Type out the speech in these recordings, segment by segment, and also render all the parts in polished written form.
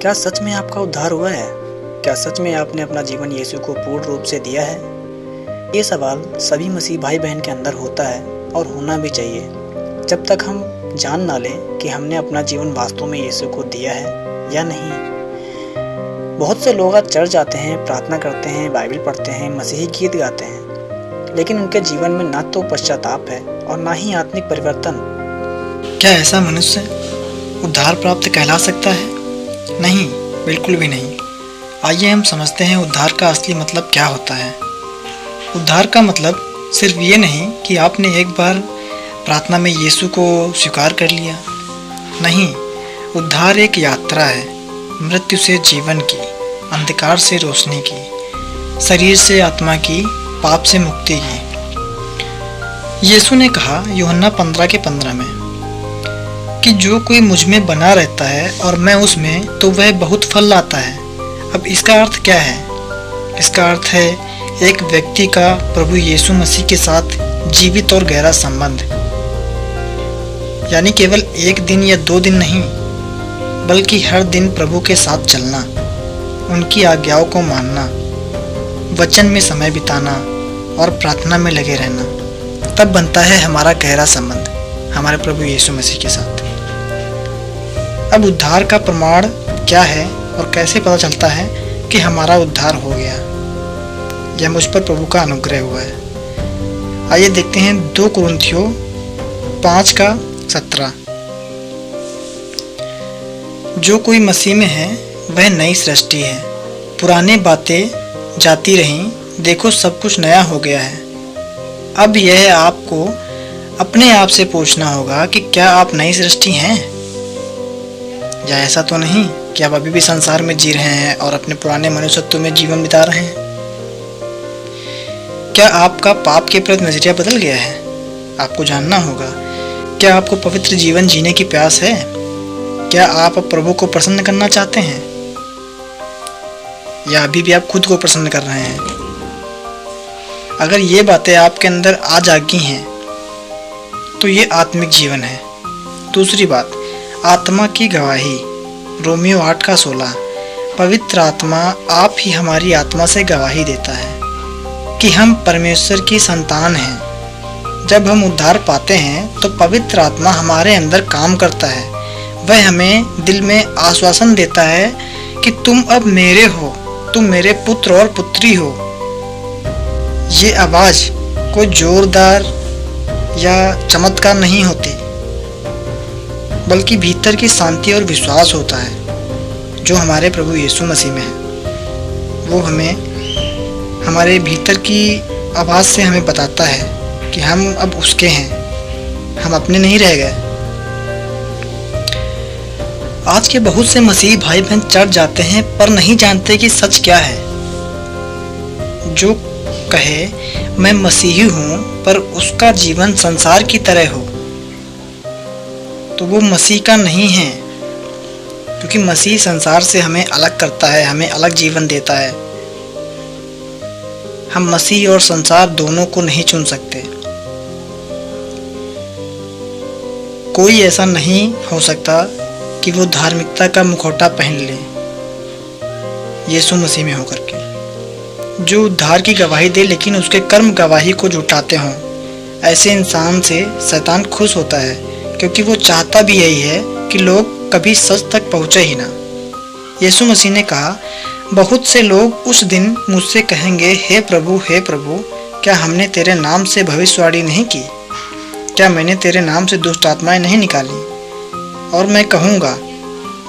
क्या सच में आपका उद्धार हुआ है? क्या सच में आपने अपना जीवन यीशु को पूर्ण रूप से दिया है? ये सवाल सभी मसीह भाई बहन के अंदर होता है और होना भी चाहिए, जब तक हम जान ना लें कि हमने अपना जीवन वास्तव में यीशु को दिया है या नहीं। बहुत से लोग आज चर्च जाते हैं, प्रार्थना करते हैं, बाइबल पढ़ते हैं, मसीही गीत गाते हैं, लेकिन उनके जीवन में ना तो पश्चाताप है और ना ही आत्मिक परिवर्तन। क्या ऐसा मनुष्य उद्धार प्राप्त कहला सकता है? नहीं, बिल्कुल भी नहीं। आइए हम समझते हैं उद्धार का असली मतलब क्या होता है। उद्धार का मतलब सिर्फ ये नहीं कि आपने एक बार प्रार्थना में यीशु को स्वीकार कर लिया। नहीं, उद्धार एक यात्रा है, मृत्यु से जीवन की, अंधकार से रोशनी की, शरीर से आत्मा की, पाप से मुक्ति की। यीशु ने कहा यूहन्ना 15:15 में कि जो कोई मुझ में बना रहता है और मैं उसमें, तो वह बहुत फल लाता है। अब इसका अर्थ क्या है? इसका अर्थ है एक व्यक्ति का प्रभु यीशु मसीह के साथ जीवित और गहरा संबंध, यानी केवल एक दिन या 2 दिन नहीं, बल्कि हर दिन प्रभु के साथ चलना, उनकी आज्ञाओं को मानना, वचन में समय बिताना और प्रार्थना में लगे रहना। तब बनता है हमारा गहरा संबंध हमारे प्रभु यीशु मसीह के साथ। अब उद्धार का प्रमाण क्या है और कैसे पता चलता है कि हमारा उद्धार हो गया या मुझ पर प्रभु का अनुग्रह हुआ है? आइए देखते हैं 2 कुरिन्थियों 5:17। जो कोई मसीह में है वह नई सृष्टि है, पुरानी बातें जाती रहीं, देखो सब कुछ नया हो गया है। अब यह आपको अपने आप से पूछना होगा कि क्या आप नई सृष्टि हैं, या ऐसा तो नहीं कि आप अभी भी संसार में जी रहे हैं और अपने पुराने मनुष्यत्व में जीवन बिता रहे हैं। क्या आपका पाप के प्रति नजरिया बदल गया है? आपको जानना होगा। क्या आपको पवित्र जीवन जीने की प्यास है? क्या आप अब प्रभु को प्रसन्न करना चाहते हैं, या अभी भी आप खुद को प्रसन्न कर रहे हैं? अगर ये बातें आपके अंदर आ जागी हैं तो ये आत्मिक जीवन है। दूसरी बात, आत्मा की गवाही। रोमियो 8:16। पवित्र आत्मा आप ही हमारी आत्मा से गवाही देता है कि हम परमेश्वर की संतान हैं। जब हम उद्धार पाते हैं तो पवित्र आत्मा हमारे अंदर काम करता है। वह हमें दिल में आश्वासन देता है कि तुम अब मेरे हो, तुम मेरे पुत्र और पुत्री हो। ये आवाज़ कोई जोरदार या चमत्कार नहीं होती, बल्कि भीतर की शांति और विश्वास होता है जो हमारे प्रभु यीशु मसीह में है। वो हमें हमारे भीतर की आवाज़ से हमें बताता है कि हम अब उसके हैं, हम अपने नहीं रह गए। आज के बहुत से मसीही भाई बहन चर्च जाते हैं पर नहीं जानते कि सच क्या है। जो कहे मैं मसीही हूँ पर उसका जीवन संसार की तरह हो, तो वो मसीह का नहीं है, क्योंकि मसीह संसार से हमें अलग करता है, हमें अलग जीवन देता है। हम मसीह और संसार दोनों को नहीं चुन सकते। कोई ऐसा नहीं हो सकता कि वो धार्मिकता का मुखौटा पहन ले यीशु मसीह में होकर के, जो उद्धार की गवाही दे लेकिन उसके कर्म गवाही को झुठाते हों। ऐसे इंसान से शैतान खुश होता है, क्योंकि वो चाहता भी यही है कि लोग कभी सच तक पहुँचे ही ना। यीशु मसीह ने कहा, बहुत से लोग उस दिन मुझसे कहेंगे, हे प्रभु, क्या हमने तेरे नाम से भविष्यवाणी नहीं की? क्या मैंने तेरे नाम से दुष्ट आत्माएं नहीं निकाली? और मैं कहूँगा,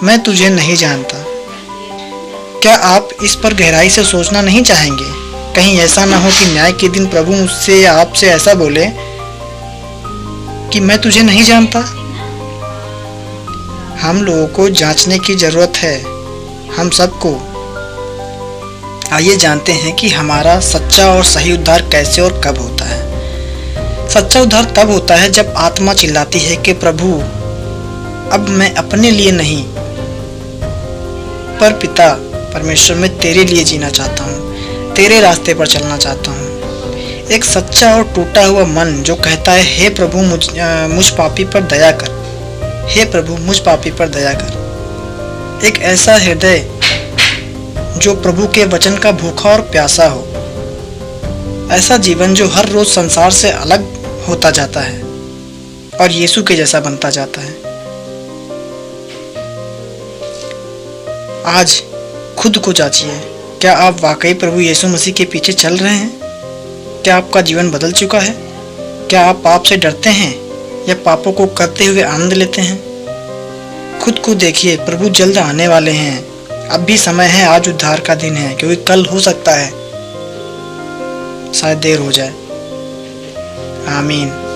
मैं तुझे नहीं जानता। क्या आप इस पर गहराई से सोचना नहीं चाहेंगे? कहीं ऐसा ना हो कि न्याय के दिन प्रभु मुझसे या आपसे ऐसा बोले कि मैं तुझे नहीं जानता। हम लोगों को जांचने की जरूरत है, हम सबको। आइए जानते हैं कि हमारा सच्चा और सही उद्धार कैसे और कब होता है। सच्चा उद्धार तब होता है जब आत्मा चिल्लाती है कि प्रभु, अब मैं अपने लिए नहीं, पर पिता परमेश्वर में तेरे लिए जीना चाहता हूँ, तेरे रास्ते पर चलना चाहता हूँ। एक सच्चा और टूटा हुआ मन जो कहता है, हे प्रभु मुझ पापी पर दया कर, हे प्रभु मुझ पापी पर दया कर। एक ऐसा हृदय जो प्रभु के वचन का भूखा और प्यासा हो। ऐसा जीवन जो हर रोज संसार से अलग होता जाता है और यीशु के जैसा बनता जाता है। आज खुद को जांचिए, क्या आप वाकई प्रभु यीशु मसीह के पीछे चल रहे हैं? क्या आपका जीवन बदल चुका है? क्या आप पाप से डरते हैं या पापों को करते हुए आनंद लेते हैं? खुद को देखिए, प्रभु जल्द आने वाले हैं। अब भी समय है, आज उद्धार का दिन है, क्योंकि कल हो सकता है शायद देर हो जाए। आमीन।